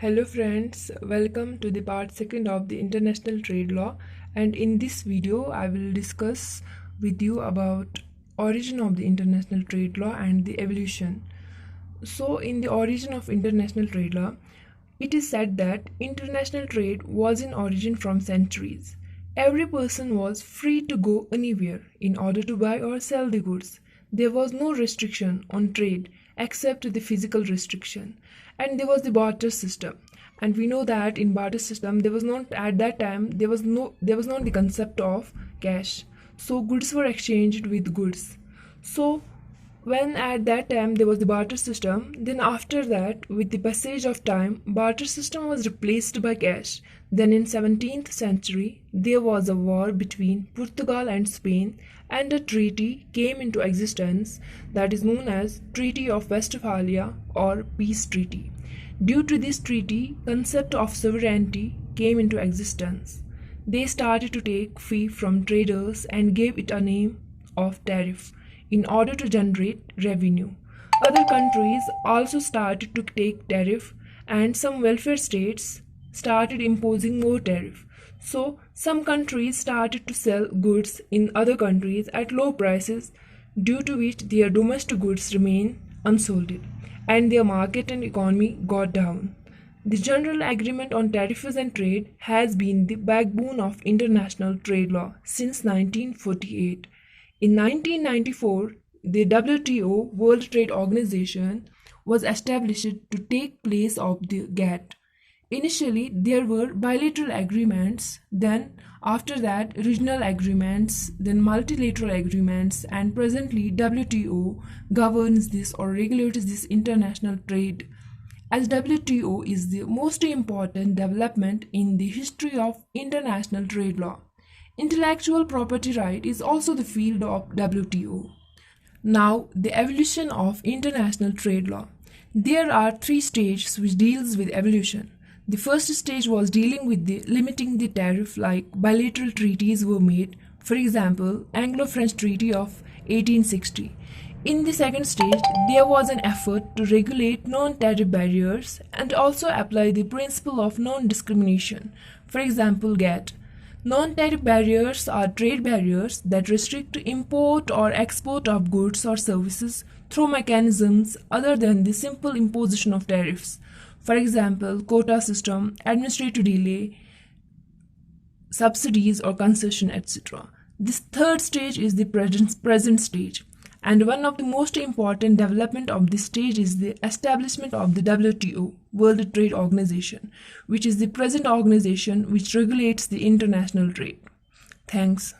Hello friends, welcome to the part 2nd of the international trade law, and in this video I will discuss with you about origin of the international trade law and the evolution. So in the origin of international trade law, it is said that international trade was in origin from centuries. Every person was free to go anywhere in order to buy or sell the goods. There was no restriction on trade except the physical restriction, and there was the barter system. And we know that in barter system there was not at that time there was not the concept of cash. So goods were exchanged with goods. So when at that time there was the barter system, then after that, with the passage of time, barter system was replaced by cash. Then in 17th century, there was a war between Portugal and Spain, and a treaty came into existence that is known as Treaty of Westphalia or Peace Treaty. Due to this treaty, concept of sovereignty came into existence. They started to take fee from traders and gave it a name of tariff in order to generate revenue. Other countries also started to take tariff, and some welfare states started imposing more tariff. So some countries started to sell goods in other countries at low prices, due to which their domestic goods remain unsold and their market and economy got down. The General Agreement on Tariffs and Trade has been the backbone of international trade law since 1948. In 1994, the WTO, World Trade Organization, was established to take place of the GATT. Initially, there were bilateral agreements, then after that regional agreements, then multilateral agreements, and presently WTO governs this or regulates this international trade, as WTO is the most important development in the history of international trade law. Intellectual property right is also the field of WTO. Now, the evolution of international trade law. There are three stages which deals with evolution. The first stage was dealing with the limiting the tariff, like bilateral treaties were made, for example, Anglo-French Treaty of 1860. In the second stage, there was an effort to regulate non-tariff barriers and also apply the principle of non-discrimination, for example, GATT. Non-tariff barriers are trade barriers that restrict import or export of goods or services through mechanisms other than the simple imposition of tariffs. For example, quota system, administrative delay, subsidies or concession, etc. This third stage is the present stage. And one of the most important development of this stage is the establishment of the WTO, World Trade Organization, which is the present organization which regulates the international trade. Thanks.